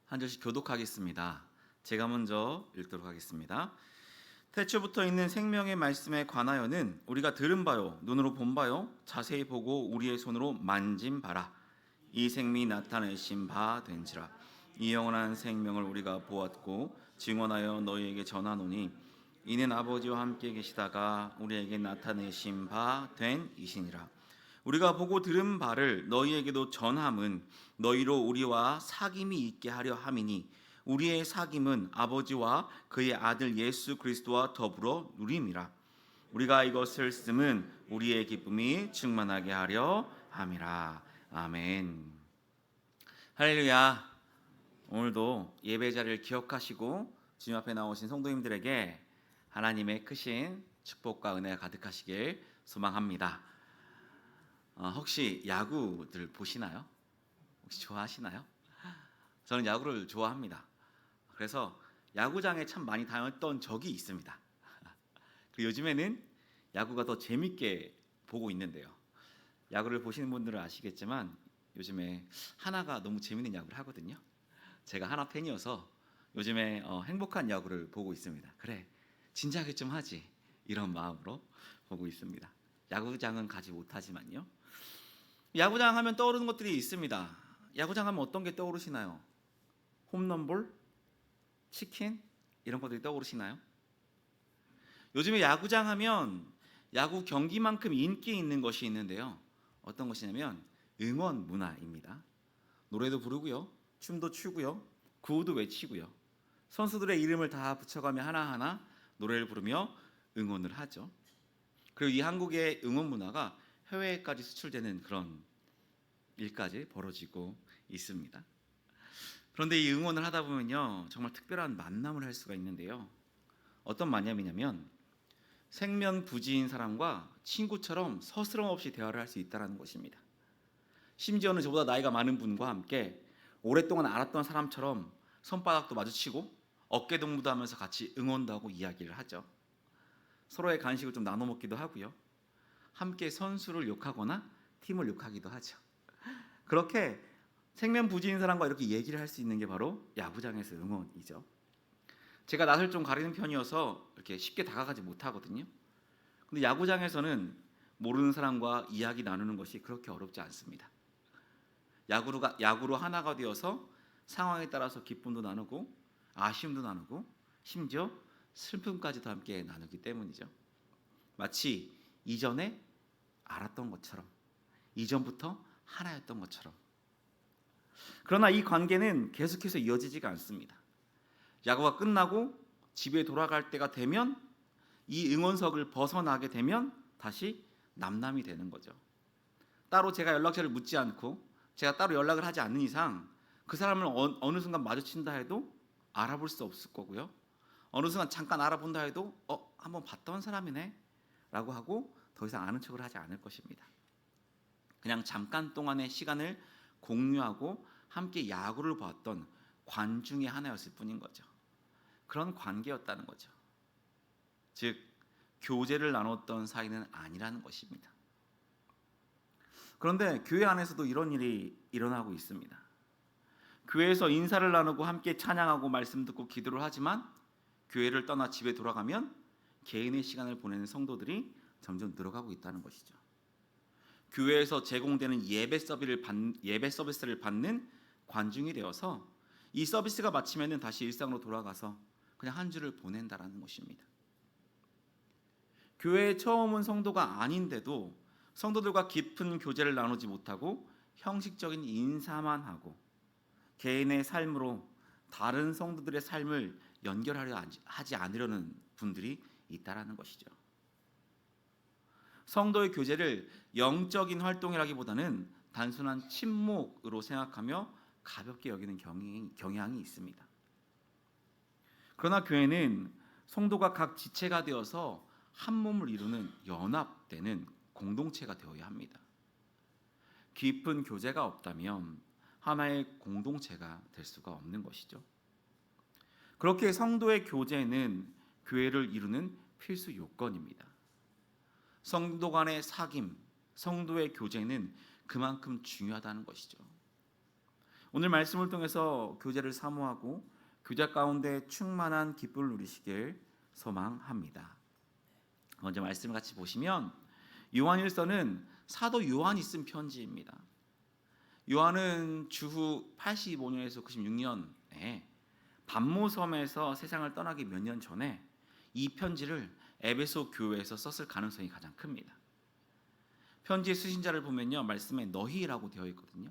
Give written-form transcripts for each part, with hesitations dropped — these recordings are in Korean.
한 절씩 교독하겠습니다. 제가 먼저 읽도록 하겠습니다. 태초부터 있는 생명의 말씀에 관하여는 우리가 들은 바요 눈으로 본 바요 자세히 보고 우리의 손으로 만진 바라. 이 생명이 나타내신 바 된지라. 이 영원한 생명을 우리가 보았고 증언하여 너희에게 전하노니 이는 아버지와 함께 계시다가 우리에게 나타내신 바 된 이시니라. 우리가 보고 들은 바를 너희에게도 전함은 너희로 우리와 사귐이 있게 하려 함이니 우리의 사귐은 아버지와 그의 아들 예수 그리스도와 더불어 누림이라. 우리가 이것을 쓰면 우리의 기쁨이 충만하게 하려 함이라. 아멘. 할렐루야. 오늘도 예배 자리를 기억하시고 주님 앞에 나오신 성도님들에게 하나님의 크신 축복과 은혜가 가득하시길 소망합니다. 혹시 야구들 보시나요? 혹시 좋아하시나요? 저는 야구를 좋아합니다. 그래서 야구장에 참 많이 다녔던 적이 있습니다. 그리고 요즘에는 야구가 더 재밌게 보고 있는데요. 야구를 보시는 분들은 아시겠지만 요즘에 하나가 너무 재밌는 야구를 하거든요. 제가 하나 팬이어서 요즘에 행복한 야구를 보고 있습니다. 그래, 진작에 좀 하지, 이런 마음으로 보고 있습니다. 야구장은 가지 못하지만요. 야구장 하면 떠오르는 것들이 있습니다. 야구장 하면 어떤 게 떠오르시나요? 홈런볼, 치킨 이런 것들이 떠오르시나요? 요즘에 야구장 하면 야구 경기만큼 인기 있는 것이 있는데요. 어떤 것이냐면 응원 문화입니다. 노래도 부르고요, 춤도 추고요, 구호도 외치고요. 선수들의 이름을 다 붙여가며 하나하나 노래를 부르며 응원을 하죠. 그리고 이 한국의 응원 문화가 해외까지 수출되는 그런 일까지 벌어지고 있습니다. 그런데 이 응원을 하다 보면요, 정말 특별한 만남을 할 수가 있는데요. 어떤 만남이냐면 생면부지인 사람과 친구처럼 서스럼 없이 대화를 할 수 있다는 것입니다. 심지어는 저보다 나이가 많은 분과 함께 오랫동안 알았던 사람처럼 손바닥도 마주치고 어깨동무도 하면서 같이 응원도 하고 이야기를 하죠. 서로의 간식을 좀 나눠 먹기도 하고요. 함께 선수를 욕하거나 팀을 욕하기도 하죠. 그렇게 생면부지인 사람과 이렇게 얘기를 할 수 있는 게 바로 야구장에서 응원이죠. 제가 낯을 좀 가리는 편이어서 이렇게 쉽게 다가가지 못하거든요. 근데 야구장에서는 모르는 사람과 이야기 나누는 것이 그렇게 어렵지 않습니다. 야구로 하나가 되어서 상황에 따라서 기쁨도 나누고 아쉬움도 나누고 심지어 슬픔까지도 함께 나누기 때문이죠. 마치 이전에 알았던 것처럼, 이전부터 하나였던 것처럼. 그러나 이 관계는 계속해서 이어지지가 않습니다. 야구가 끝나고 집에 돌아갈 때가 되면 이 응원석을 벗어나게 되면 다시 남남이 되는 거죠. 따로 제가 연락처를 묻지 않고 제가 따로 연락을 하지 않는 이상 그 사람을 어느 순간 마주친다 해도 알아볼 수 없을 거고요. 어느 순간 잠깐 알아본다 해도 한번 봤던 사람이네 라고 하고 더 이상 아는 척을 하지 않을 것입니다. 그냥 잠깐 동안의 시간을 공유하고 함께 야구를 봤던 관 중에 하나였을 뿐인 거죠. 그런 관계였다는 거죠. 즉 교제를 나눴던 사이는 아니라는 것입니다. 그런데 교회 안에서도 이런 일이 일어나고 있습니다. 교회에서 인사를 나누고 함께 찬양하고 말씀 듣고 기도를 하지만 교회를 떠나 집에 돌아가면 개인의 시간을 보내는 성도들이 점점 늘어가고 있다는 것이죠. 교회에서 제공되는 예배 서비스를 받는 관중이 되어서 이 서비스가 마치면 다시 일상으로 돌아가서 그냥 한 주를 보낸다라는 것입니다. 교회에 처음 온 성도가 아닌데도 성도들과 깊은 교제를 나누지 못하고 형식적인 인사만 하고 개인의 삶으로 다른 성도들의 삶을 연결하려 하지 않으려는 분들이 있다라는 것이죠. 성도의 교제를 영적인 활동이라기보다는 단순한 친목으로 생각하며 가볍게 여기는 경향이 있습니다. 그러나 교회는 성도가 각 지체가 되어서 한 몸을 이루는 연합되는 공동체가 되어야 합니다. 깊은 교제가 없다면 하나의 공동체가 될 수가 없는 것이죠. 그렇게 성도의 교제는 교회를 이루는 필수 요건입니다. 성도 간의 사귐, 성도의 교제는 그만큼 중요하다는 것이죠. 오늘 말씀을 통해서 교제를 사모하고 교제 가운데 충만한 기쁨을 누리시길 소망합니다. 먼저 말씀을 같이 보시면 요한일서는 사도 요한이 쓴 편지입니다. 요한은 주후 85년에서 96년에 밤모섬에서 세상을 떠나기 몇 년 전에 이 편지를 에베소 교회에서 썼을 가능성이 가장 큽니다. 편지의 수신자를 보면요, 말씀에 너희라고 되어 있거든요.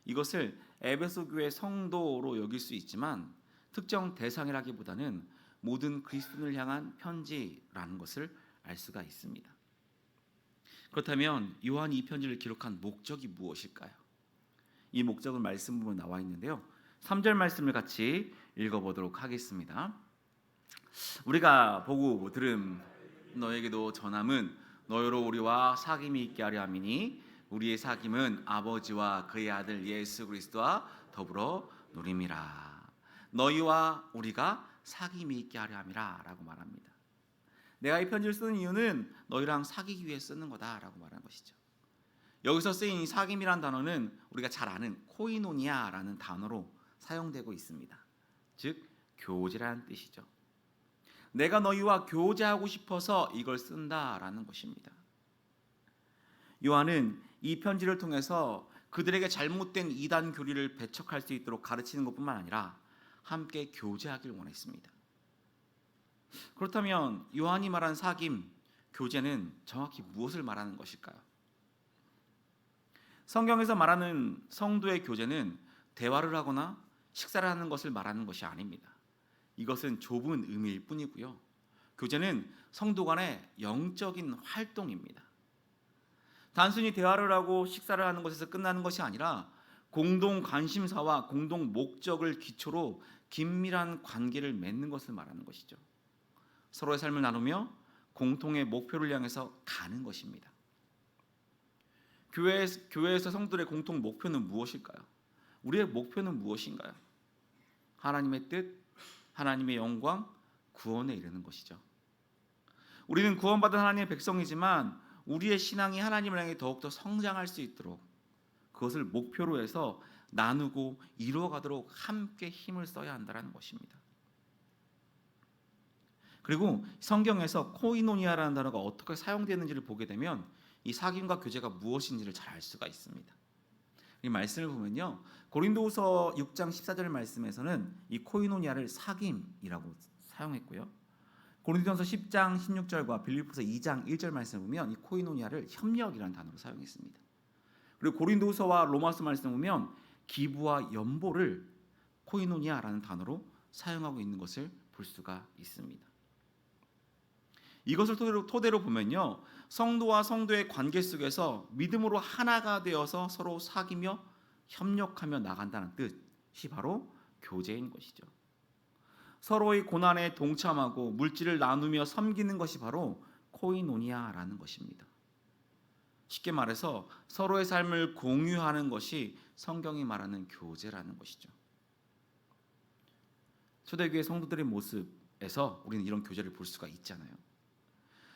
이것을 에베소 교회 성도로 여길 수 있지만 특정 대상이라기보다는 모든 그리스도인을 향한 편지라는 것을 알 수가 있습니다. 그렇다면 요한이 이 편지를 기록한 목적이 무엇일까요? 이 목적은 말씀 부분 나와 있는데요. 3절 말씀을 같이 읽어보도록 하겠습니다. 우리가 보고 들은 너에게도 전함은 너희로 우리와 사귐이 있게 하려 함이니 우리의 사귐은 아버지와 그의 아들 예수 그리스도와 더불어 누림이라. 너희와 우리가 사귐이 있게 하려 함이라 라고 말합니다. 내가 이 편지를 쓰는 이유는 너희랑 사귀기 위해 쓰는 거다라고 말하는 것이죠. 여기서 쓰인 이 사귐이란 단어는 우리가 잘 아는 코이노니아라는 단어로 사용되고 있습니다. 즉 교제라는 뜻이죠. 내가 너희와 교제하고 싶어서 이걸 쓴다라는 것입니다. 요한은 이 편지를 통해서 그들에게 잘못된 이단 교리를 배척할 수 있도록 가르치는 것뿐만 아니라 함께 교제하길 원했습니다. 그렇다면 요한이 말한 사귐, 교제는 정확히 무엇을 말하는 것일까요? 성경에서 말하는 성도의 교제는 대화를 하거나 식사를 하는 것을 말하는 것이 아닙니다. 이것은 좁은 의미일 뿐이고요. 교제는 성도 간의 영적인 활동입니다. 단순히 대화를 하고 식사를 하는 것에서 끝나는 것이 아니라 공동 관심사와 공동 목적을 기초로 긴밀한 관계를 맺는 것을 말하는 것이죠. 서로의 삶을 나누며 공통의 목표를 향해서 가는 것입니다. 교회에서 성도들의 공통 목표는 무엇일까요? 우리의 목표는 무엇인가요? 하나님의 뜻, 하나님의 영광, 구원에 이르는 것이죠. 우리는 구원받은 하나님의 백성이지만 우리의 신앙이 하나님을 향해 더욱더 성장할 수 있도록 그것을 목표로 해서 나누고 이루어가도록 함께 힘을 써야 한다는 것입니다. 그리고 성경에서 코이노니아라는 단어가 어떻게 사용되는지를 보게 되면 이 사귐과 교제가 무엇인지를 잘 알 수가 있습니다. 이 말씀을 보면요, 고린도후서 6장 14절 말씀에서는 이 코이노니아를 사귐이라고 사용했고요, 고린도전서 10장 16절과 빌립보서 2장 1절 말씀을 보면 이 코이노니아를 협력이라는 단어로 사용했습니다. 그리고 고린도후서와 로마서 말씀을 보면 기부와 연보를 코이노니아라는 단어로 사용하고 있는 것을 볼 수가 있습니다. 이것을 토대로 보면요, 성도와 성도의 관계 속에서 믿음으로 하나가 되어서 서로 사귀며 협력하며 나간다는 뜻이 바로 교제인 것이죠. 서로의 고난에 동참하고 물질을 나누며 섬기는 것이 바로 코이노니아라는 것입니다. 쉽게 말해서 서로의 삶을 공유하는 것이 성경이 말하는 교제라는 것이죠. 초대교회 성도들의 모습에서 우리는 이런 교제를 볼 수가 있잖아요.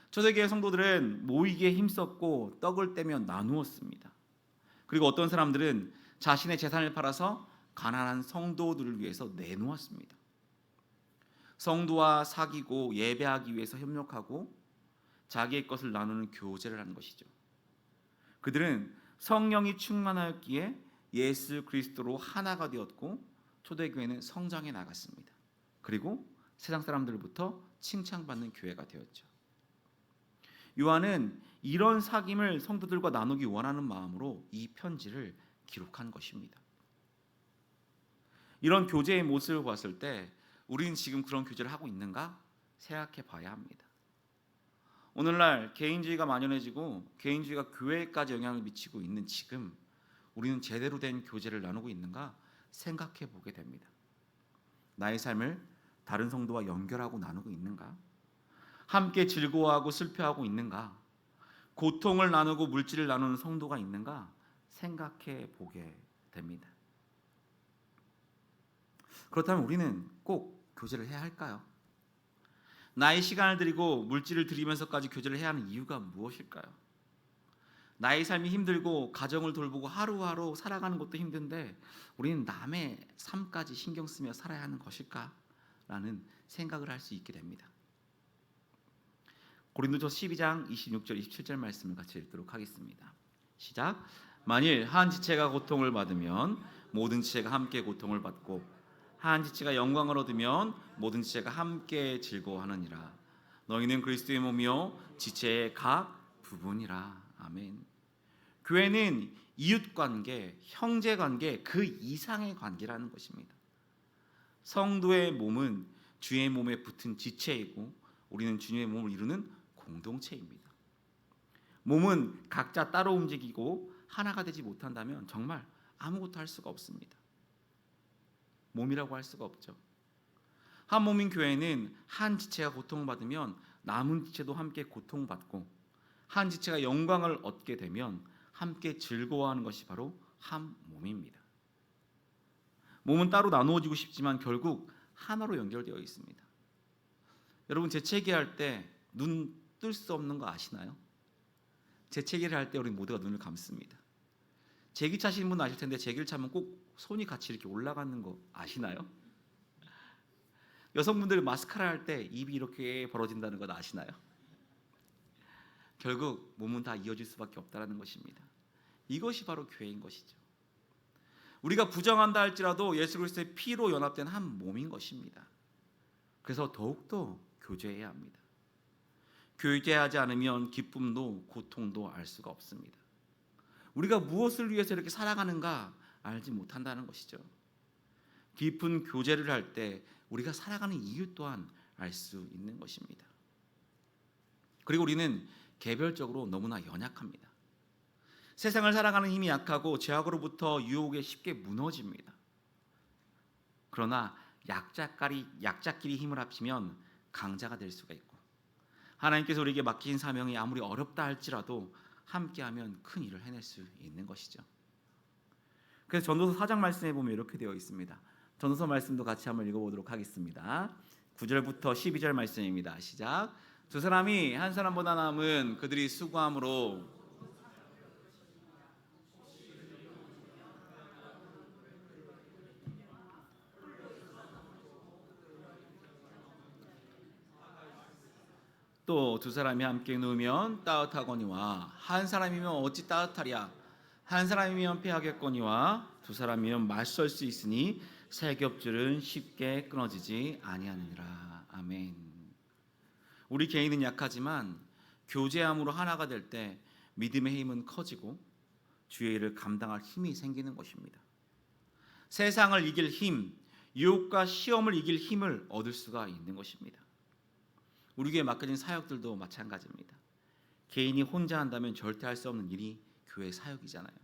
초대교회 성도들은 모이기에 힘썼고 떡을 떼며 나누었습니다. 그리고 어떤 사람들은 자신의 재산을 팔아서 가난한 성도들을 위해서 내놓았습니다. 성도와 사귀고 예배하기 위해서 협력하고 자기의 것을 나누는 교제를 하는 것이죠. 그들은 성령이 충만하였기에 예수 그리스도로 하나가 되었고 초대교회는 성장해 나갔습니다. 그리고 세상 사람들부터 칭찬받는 교회가 되었죠. 요한은 이런 사귐을 성도들과 나누기 원하는 마음으로 이 편지를 기록한 것입니다. 이런 교제의 모습을 봤을 때 우리는 지금 그런 교제를 하고 있는가 생각해 봐야 합니다. 오늘날 개인주의가 만연해지고 개인주의가 교회까지 영향을 미치고 있는 지금 우리는 제대로 된 교제를 나누고 있는가 생각해 보게 됩니다. 나의 삶을 다른 성도와 연결하고 나누고 있는가? 함께 즐거워하고 슬퍼하고 있는가? 고통을 나누고 물질을 나누는 성도가 있는가 생각해 보게 됩니다. 그렇다면 우리는 꼭 교제를 해야 할까요? 나의 시간을 드리고 물질을 드리면서까지 교제를 해야 하는 이유가 무엇일까요? 나의 삶이 힘들고 가정을 돌보고 하루하루 살아가는 것도 힘든데 우리는 남의 삶까지 신경 쓰며 살아야 하는 것일까라는 생각을 할 수 있게 됩니다. 고린도서 12장 26절 27절 말씀을 같이 읽도록 하겠습니다. 시작. 만일 한 지체가 고통을 받으면 모든 지체가 함께 고통을 받고 한 지체가 영광을 얻으면 모든 지체가 함께 즐거워하느니라. 너희는 그리스도의 몸이요 지체의 각 부분이라. 아멘. 교회는 이웃관계, 형제관계 그 이상의 관계라는 것입니다. 성도의 몸은 주의 몸에 붙은 지체이고 우리는 주님의 몸을 이루는 공동체입니다. 몸은 각자 따로 움직이고 하나가 되지 못한다면 정말 아무것도 할 수가 없습니다. 몸이라고 할 수가 없죠. 한 몸인 교회는 한 지체가 고통받으면 남은 지체도 함께 고통받고 한 지체가 영광을 얻게 되면 함께 즐거워하는 것이 바로 한 몸입니다. 몸은 따로 나누어지고 싶지만 결국 하나로 연결되어 있습니다. 여러분 재채기할 때 눈 뜰 수 없는 거 아시나요? 재채기를 할 때 우리 모두가 눈을 감습니다. 제기 차시는 분은 아실 텐데 제기를 차면 꼭 손이 같이 이렇게 올라가는 거 아시나요? 여성분들 마스카라 할 때 입이 이렇게 벌어진다는 것 아시나요? 결국 몸은 다 이어질 수밖에 없다는 것입니다. 이것이 바로 교회인 것이죠. 우리가 부정한다 할지라도 예수 그리스도의 피로 연합된 한 몸인 것입니다. 그래서 더욱더 교제해야 합니다. 교제하지 않으면 기쁨도 고통도 알 수가 없습니다. 우리가 무엇을 위해서 이렇게 살아가는가 알지 못한다는 것이죠. 깊은 교제를 할 때 우리가 살아가는 이유 또한 알 수 있는 것입니다. 그리고 우리는 개별적으로 너무나 연약합니다. 세상을 살아가는 힘이 약하고 죄악으로부터 유혹에 쉽게 무너집니다. 그러나 약자끼리 힘을 합치면 강자가 될 수가 있고 하나님께서 우리에게 맡긴 사명이 아무리 어렵다 할지라도 함께하면 큰 일을 해낼 수 있는 것이죠. 그래서 전도서 4장 말씀에 보면 이렇게 되어 있습니다. 전도서 말씀도 같이 한번 읽어보도록 하겠습니다. 9절부터 12절 말씀입니다. 시작. 두 사람이 한 사람보다 남은 그들이 수고함으로 또 두 사람이 함께 누우면 따뜻하거니와 한 사람이면 어찌 따뜻하랴. 한 사람이면 패하겠거니와 두 사람이면 맞설 수 있으니 세 겹줄은 쉽게 끊어지지 아니하느니라. 아멘. 우리 개인은 약하지만 교제함으로 하나가 될 때 믿음의 힘은 커지고 주의 일을 감당할 힘이 생기는 것입니다. 세상을 이길 힘, 유혹과 시험을 이길 힘을 얻을 수가 있는 것입니다. 우리에게 맡겨진 사역들도 마찬가지입니다. 개인이 혼자 한다면 절대 할 수 없는 일이 교회 사역이잖아요.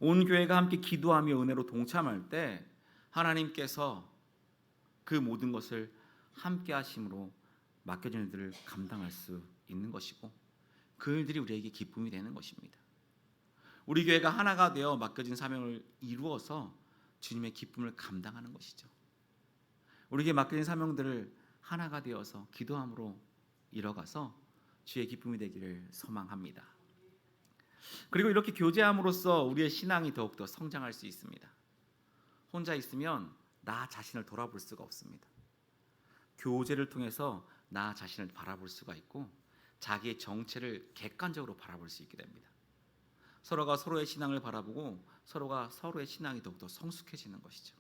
온 교회가 함께 기도하며 은혜로 동참할 때 하나님께서 그 모든 것을 함께 하심으로 맡겨진 일들을 감당할 수 있는 것이고 그 일들이 우리에게 기쁨이 되는 것입니다. 우리 교회가 하나가 되어 맡겨진 사명을 이루어서 주님의 기쁨을 감당하는 것이죠. 우리에게 맡겨진 사명들을 하나가 되어서 기도함으로 이뤄가서 주의 기쁨이 되기를 소망합니다. 그리고 이렇게 교제함으로써 우리의 신앙이 더욱더 성장할 수 있습니다. 혼자 있으면 나 자신을 돌아볼 수가 없습니다. 교제를 통해서 나 자신을 바라볼 수가 있고 자기의 정체를 객관적으로 바라볼 수 있게 됩니다. 서로가 서로의 신앙을 바라보고 서로가 서로의 신앙이 더욱더 성숙해지는 것이죠.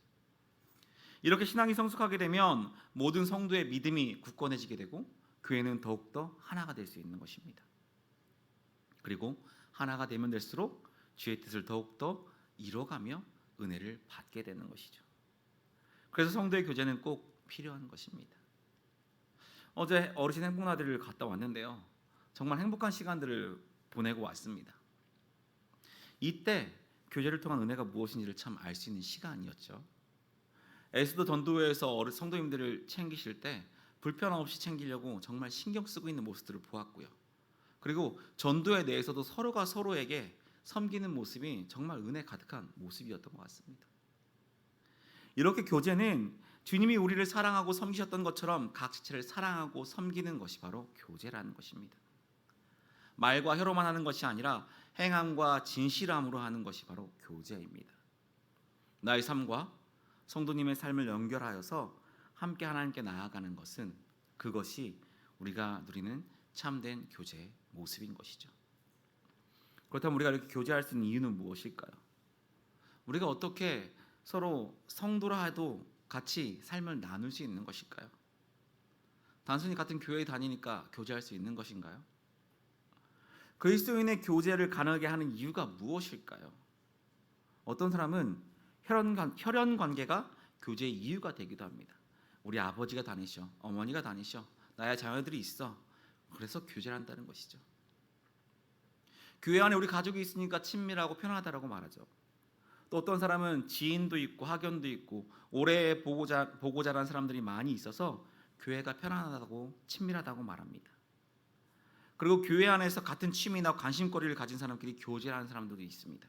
이렇게 신앙이 성숙하게 되면 모든 성도의 믿음이 굳건해지게 되고 교회는 더욱더 하나가 될 수 있는 것입니다. 그리고 하나가 되면 될수록 주의 뜻을 더욱더 이뤄가며 은혜를 받게 되는 것이죠. 그래서 성도의 교제는 꼭 필요한 것입니다. 어제 어르신 행복나들이를 갔다 왔는데요. 정말 행복한 시간들을 보내고 왔습니다. 이때 교제를 통한 은혜가 무엇인지를 참 알 수 있는 시간이었죠. 에스더 전도회에서 성도님들을 챙기실 때 불편 없이 챙기려고 정말 신경 쓰고 있는 모습들을 보았고요. 그리고 전도회 내에서도 서로가 서로에게 섬기는 모습이 정말 은혜 가득한 모습이었던 것 같습니다. 이렇게 교제는 주님이 우리를 사랑하고 섬기셨던 것처럼 각 지체를 사랑하고 섬기는 것이 바로 교제라는 것입니다. 말과 혀로만 하는 것이 아니라 행함과 진실함으로 하는 것이 바로 교제입니다. 나의 삶과 성도님의 삶을 연결하여서 함께 하나님께 나아가는 것은 그것이 우리가 누리는 참된 교제의 모습인 것이죠. 그렇다면 우리가 이렇게 교제할 수 있는 이유는 무엇일까요? 우리가 어떻게 서로 성도라 해도 같이 삶을 나눌 수 있는 것일까요? 단순히 같은 교회에 다니니까 교제할 수 있는 것인가요? 그리스도인의 교제를 가능하게 하는 이유가 무엇일까요? 어떤 사람은 혈연 관계가 교제의 이유가 되기도 합니다. 우리 아버지가 다니셔, 어머니가 다니셔, 나의 자녀들이 있어. 그래서 교제를 한다는 것이죠. 교회 안에 우리 가족이 있으니까 친밀하고 편하다라고 말하죠. 또 어떤 사람은 지인도 있고 학연도 있고 오래 보고 자란 사람들이 많이 있어서 교회가 편안하다고 친밀하다고 말합니다. 그리고 교회 안에서 같은 취미나 관심거리를 가진 사람끼리 교제하는 사람들도 있습니다.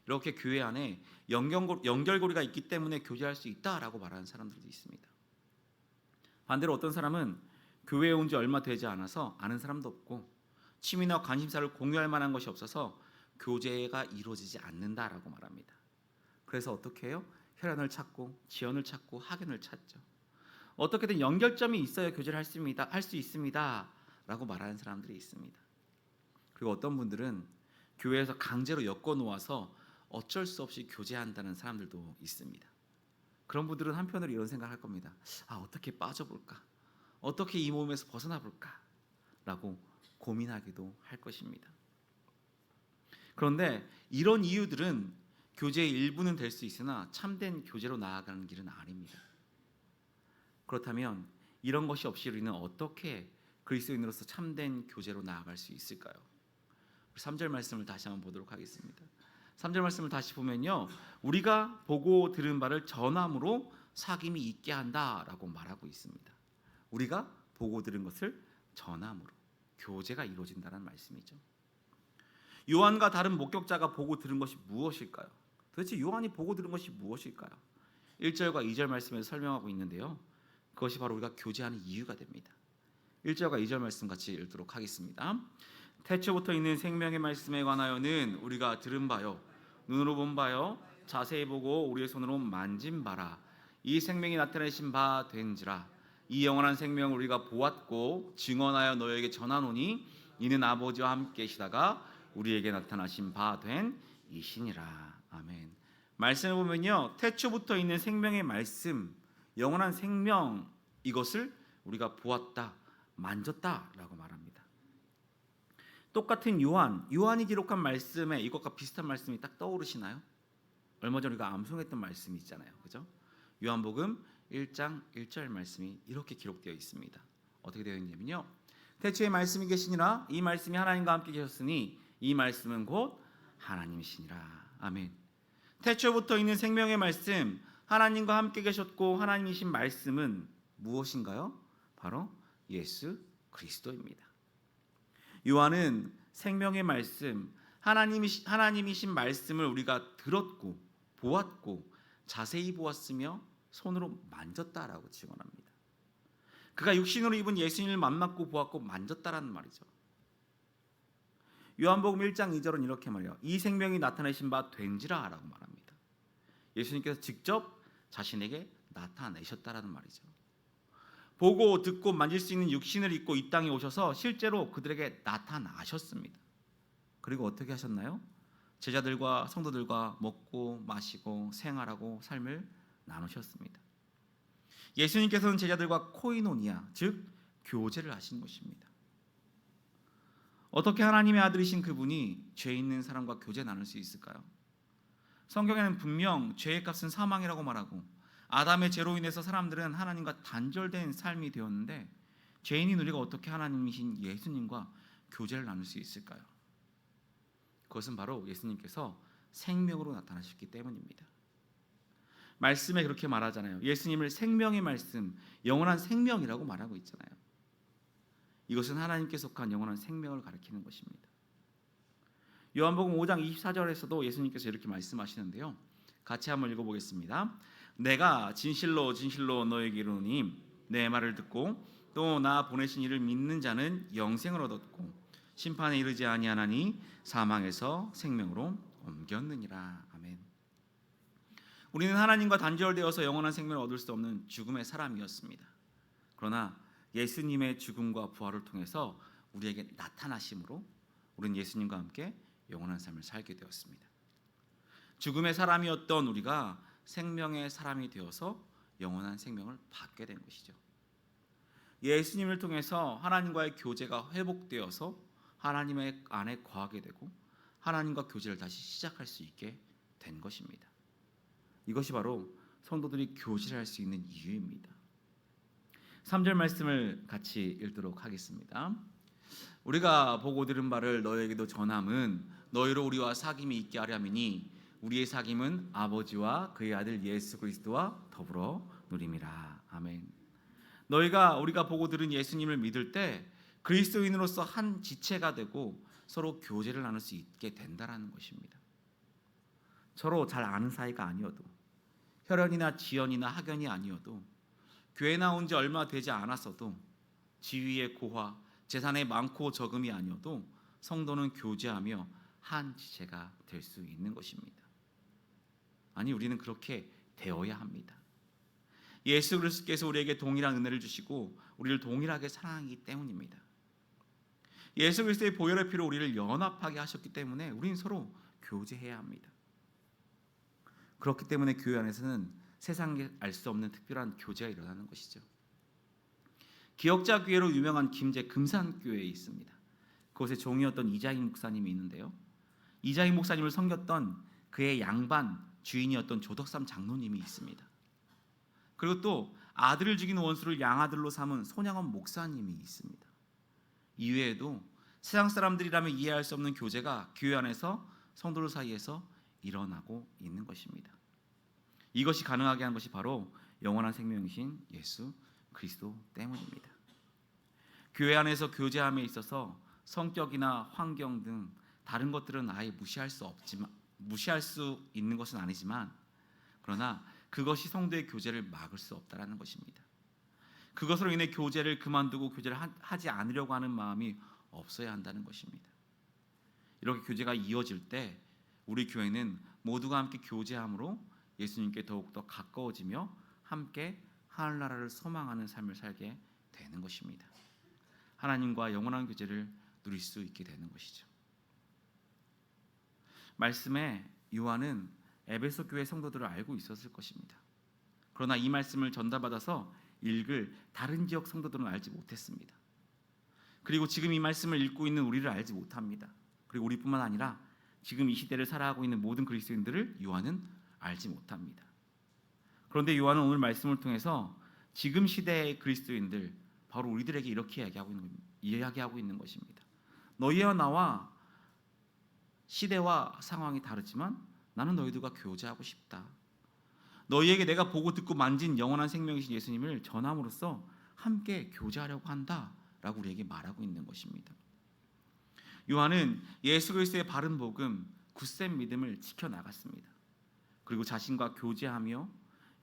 이렇게 교회 안에 연결고리가 있기 때문에 교제할 수 있다라고 말하는 사람들도 있습니다. 반대로 어떤 사람은 교회에 온 지 얼마 되지 않아서 아는 사람도 없고 취미나 관심사를 공유할 만한 것이 없어서 교제가 이루어지지 않는다라고 말합니다. 그래서 어떻게 해요? 혈연을 찾고 지연을 찾고 학연을 찾죠. 어떻게든 연결점이 있어야 교제를 할 수 있습니다 라고 말하는 사람들이 있습니다. 그리고 어떤 분들은 교회에서 강제로 엮어 놓아서 어쩔 수 없이 교제한다는 사람들도 있습니다. 그런 분들은 한편으로 이런 생각을 할 겁니다. 어떻게 빠져볼까? 어떻게 이 몸에서 벗어나 볼까? 라고 고민하기도 할 것입니다. 그런데 이런 이유들은 교제의 일부는 될 수 있으나 참된 교제로 나아가는 길은 아닙니다. 그렇다면 이런 것이 없이 우리는 어떻게 그리스도인으로서 참된 교제로 나아갈 수 있을까요? 3절 말씀을 다시 한번 보도록 하겠습니다. 3절 말씀을 다시 보면요, 우리가 보고 들은 바를 전함으로 사귐이 있게 한다라고 말하고 있습니다. 우리가 보고 들은 것을 전함으로 교제가 이루어진다는 말씀이죠. 요한과 다른 목격자가 보고 들은 것이 무엇일까요? 도대체 요한이 보고 들은 것이 무엇일까요? 1절과 2절 말씀에서 설명하고 있는데요, 그것이 바로 우리가 교제하는 이유가 됩니다. 1절과 2절 말씀 같이 읽도록 하겠습니다. 태초부터 있는 생명의 말씀에 관하여는 우리가 들은 바요, 눈으로 본 바요, 자세히 보고 우리의 손으로 만진 바라. 이 생명이 나타내신 바 된지라. 이 영원한 생명을 우리가 보았고 증언하여 너에게 전하노니 이는 아버지와 함께 계시다가 우리에게 나타나신 바 된 이시니라. 아멘. 말씀을 보면요, 태초부터 있는 생명의 말씀, 영원한 생명, 이것을 우리가 보았다, 만졌다라고 말합니다. 똑같은 요한이 기록한 말씀에 이것과 비슷한 말씀이 딱 떠오르시나요? 얼마 전에 우리가 암송했던 말씀이 있잖아요, 그죠? 요한복음 1장 1절 말씀이 이렇게 기록되어 있습니다. 어떻게 되어 있냐면요, 태초에 말씀이 계시니라. 이 말씀이 하나님과 함께 계셨으니 이 말씀은 곧 하나님이시니라. 아멘. 태초부터 있는 생명의 말씀, 하나님과 함께 계셨고 하나님이신 말씀은 무엇인가요? 바로 예수 그리스도입니다. 요한은 생명의 말씀, 하나님이신 말씀을 우리가 들었고 보았고 자세히 보았으며 손으로 만졌다라고 증언합니다. 그가 육신으로 입은 예수님을 만났고 보았고 만졌다라는 말이죠. 요한복음 1장 2절은 이렇게 말해요. 이 생명이 나타내신 바 된지라 라고 말합니다. 예수님께서 직접 자신에게 나타내셨다라는 말이죠. 보고 듣고 만질 수 있는 육신을 입고 이 땅에 오셔서 실제로 그들에게 나타나셨습니다. 그리고 어떻게 하셨나요? 제자들과 성도들과 먹고 마시고 생활하고 삶을 나누셨습니다. 예수님께서는 제자들과 코이노니아, 즉 교제를 하신 것입니다. 어떻게 하나님의 아들이신 그분이 죄 있는 사람과 교제 나눌 수 있을까요? 성경에는 분명 죄의 값은 사망이라고 말하고 아담의 죄로 인해서 사람들은 하나님과 단절된 삶이 되었는데 죄인인 우리가 어떻게 하나님이신 예수님과 교제를 나눌 수 있을까요? 그것은 바로 예수님께서 생명으로 나타나셨기 때문입니다. 말씀에 그렇게 말하잖아요. 예수님을 생명의 말씀, 영원한 생명이라고 말하고 있잖아요. 이것은 하나님께 속한 영원한 생명을 가리키는 것입니다. 요한복음 5장 24절에서도 예수님께서 이렇게 말씀하시는데요, 같이 한번 읽어보겠습니다. 내가 진실로 진실로 너에게 이르노니 내 말을 듣고 또 나 보내신 이를 믿는 자는 영생을 얻었고 심판에 이르지 아니하나니 사망에서 생명으로 옮겼느니라. 아멘. 우리는 하나님과 단절되어서 영원한 생명을 얻을 수 없는 죽음의 사람이었습니다. 그러나 예수님의 죽음과 부활을 통해서 우리에게 나타나심으로 우리는 예수님과 함께 영원한 삶을 살게 되었습니다. 죽음의 사람이었던 우리가 생명의 사람이 되어서 영원한 생명을 받게 된 것이죠. 예수님을 통해서 하나님과의 교제가 회복되어서 하나님의 안에 거하게 되고 하나님과 교제를 다시 시작할 수 있게 된 것입니다. 이것이 바로 성도들이 교제를 할 수 있는 이유입니다. 3절 말씀을 같이 읽도록 하겠습니다. 우리가 보고 들은 바를 너희에게도 전함은 너희로 우리와 사귐이 있게 하려니니 우리의 사귐은 아버지와 그의 아들 예수 그리스도와 더불어 누림이라. 아멘. 우리가 보고 들은 예수님을 믿을 때 그리스도인으로서 한 지체가 되고 서로 교제를 나눌 수 있게 된다라는 것입니다. 서로 잘 아는 사이가 아니어도, 혈연이나 지연이나 학연이 아니어도, 교회 나온 지 얼마 되지 않았어도, 지위의 고화, 재산의 많고 적음이 아니어도 성도는 교제하며 한 지체가 될 수 있는 것입니다. 아니, 우리는 그렇게 되어야 합니다. 예수 그리스도께서 우리에게 동일한 은혜를 주시고 우리를 동일하게 사랑하기 때문입니다. 예수 그리스도의 보혈의 피로 우리를 연합하게 하셨기 때문에 우리는 서로 교제해야 합니다. 그렇기 때문에 교회 안에서는 세상에 알 수 없는 특별한 교제가 일어나는 것이죠. 기역자 교회로 유명한 김제 금산교회에 있습니다. 그곳에 종이었던 이자익 목사님이 있는데요. 이자익 목사님을 섬겼던 그의 양반 주인이었던 조덕삼 장로님이 있습니다. 그리고 또 아들을 죽인 원수를 양아들로 삼은 손양원 목사님이 있습니다. 이외에도 세상 사람들이라면 이해할 수 없는 교제가 교회 안에서 성도들 사이에서 일어나고 있는 것입니다. 이것이 가능하게 한 것이 바로 영원한 생명이신 예수 그리스도 때문입니다. 교회 안에서 교제함에 있어서 성격이나 환경 등 다른 것들은 아예 무시할 수 있는 것은 아니지만, 그러나 그것이 성도의 교제를 막을 수 없다라는 것입니다. 그것으로 인해 교제를 그만두고 교제를 하지 않으려고 하는 마음이 없어야 한다는 것입니다. 이렇게 교제가 이어질 때 우리 교회는 모두가 함께 교제함으로 예수님께 더욱더 가까워지며 함께 하늘나라를 소망하는 삶을 살게 되는 것입니다. 하나님과 영원한 교제를 누릴 수 있게 되는 것이죠. 말씀에 요한은 에베소 교회 성도들을 알고 있었을 것입니다. 그러나 이 말씀을 전달받아서 읽을 다른 지역 성도들은 알지 못했습니다. 그리고 지금 이 말씀을 읽고 있는 우리를 알지 못합니다. 그리고 우리뿐만 아니라 지금 이 시대를 살아가고 있는 모든 그리스도인들을 요한은 알지 못합니다. 그런데 요한은 오늘 말씀을 통해서 지금 시대의 그리스도인들, 바로 우리들에게 이렇게 이야기하고 있는 것입니다. 너희와 나와 시대와 상황이 다르지만 나는 너희들과 교제하고 싶다. 너희에게 내가 보고 듣고 만진 영원한 생명이신 예수님을 전함으로써 함께 교제하려고 한다라고 우리에게 말하고 있는 것입니다. 요한은 예수 그리스도의 바른 복음, 굳센 믿음을 지켜나갔습니다. 그리고 자신과 교제하며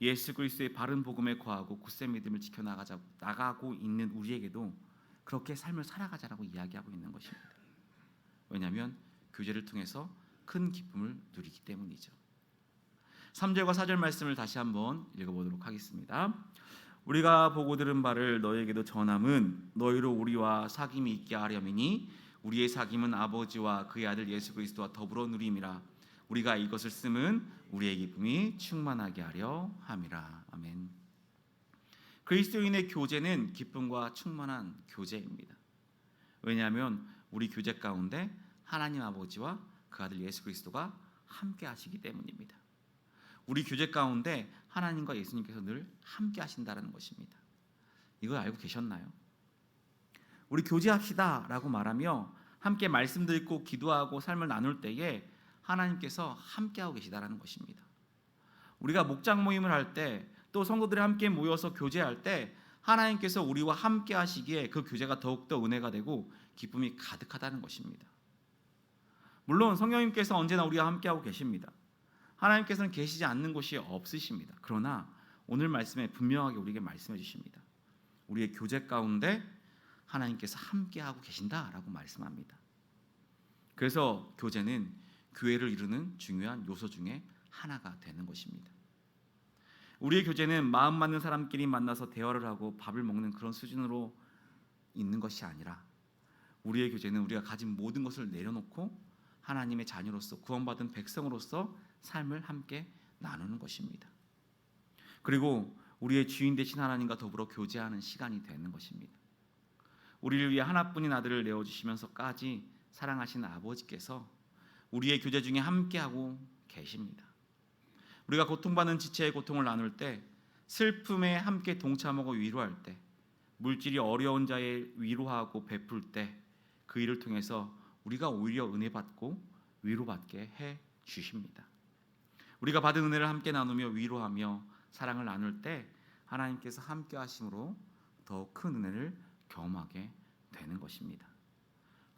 예수 그리스도의 바른 복음에 거하고 굳센 믿음을 지켜나가고 있는 우리에게도 그렇게 삶을 살아가자라고 이야기하고 있는 것입니다. 왜냐하면 교제를 통해서 큰 기쁨을 누리기 때문이죠. 3절과 4절 말씀을 다시 한번 읽어보도록 하겠습니다. 우리가 보고 들은 바를 너희에게도 전함은 너희로 우리와 사귐이 있게 하려니니 우리의 사귐은 아버지와 그의 아들 예수 그리스도와 더불어 누림이라. 우리가 이것을 쓰면 우리의 기쁨이 충만하게 하려 함이라. 아멘. 그리스도인의 교제는 기쁨과 충만한 교제입니다. 왜냐하면 우리 교제 가운데 하나님 아버지와 그 아들 예수 그리스도가 함께 하시기 때문입니다. 우리 교제 가운데 하나님과 예수님께서 늘 함께 하신다는 것입니다. 이거 알고 계셨나요? 우리 교제합시다 라고 말하며 함께 말씀 듣고 기도하고 삶을 나눌 때에 하나님께서 함께하고 계시다는 것입니다. 우리가 목장 모임을 할 때, 또 성도들이 함께 모여서 교제할 때 하나님께서 우리와 함께 하시기에 그 교제가 더욱더 은혜가 되고 기쁨이 가득하다는 것입니다. 물론 성령님께서 언제나 우리와 함께하고 계십니다. 하나님께서는 계시지 않는 곳이 없으십니다. 그러나 오늘 말씀에 분명하게 우리에게 말씀해 주십니다. 우리의 교제 가운데 하나님께서 함께하고 계신다라고 말씀합니다. 그래서 교제는 교회를 이루는 중요한 요소 중에 하나가 되는 것입니다. 우리의 교제는 마음 맞는 사람끼리 만나서 대화를 하고 밥을 먹는 그런 수준으로 있는 것이 아니라, 우리의 교제는 우리가 가진 모든 것을 내려놓고 하나님의 자녀로서, 구원받은 백성으로서 삶을 함께 나누는 것입니다. 그리고 우리의 주인 되신 하나님과 더불어 교제하는 시간이 되는 것입니다. 우리를 위해 하나뿐인 아들을 내어주시면서까지 사랑하신 아버지께서 우리의 교제 중에 함께하고 계십니다. 우리가 고통받는 지체의 고통을 나눌 때, 슬픔에 함께 동참하고 위로할 때, 물질이 어려운 자의 위로하고 베풀 때, 그 일을 통해서 우리가 오히려 은혜 받고 위로받게 해 주십니다. 우리가 받은 은혜를 함께 나누며 위로하며 사랑을 나눌 때 하나님께서 함께 하심으로 더 큰 은혜를 경험하게 되는 것입니다.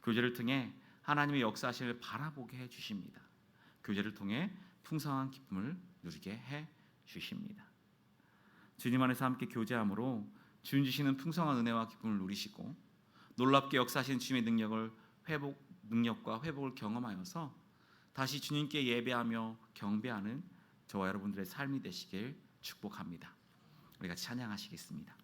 교제를 통해 하나님의 역사하심을 바라보게 해 주십니다. 교제를 통해 풍성한 기쁨을 누리게 해 주십니다. 주님 안에서 함께 교제함으로 주님 주시는 풍성한 은혜와 기쁨을 누리시고, 놀랍게 역사하시는 주님의 능력과 회복을 경험하여서 다시 주님께 예배하며 경배하는 저와 여러분들의 삶이 되시길 축복합니다. 우리가 찬양하시겠습니다.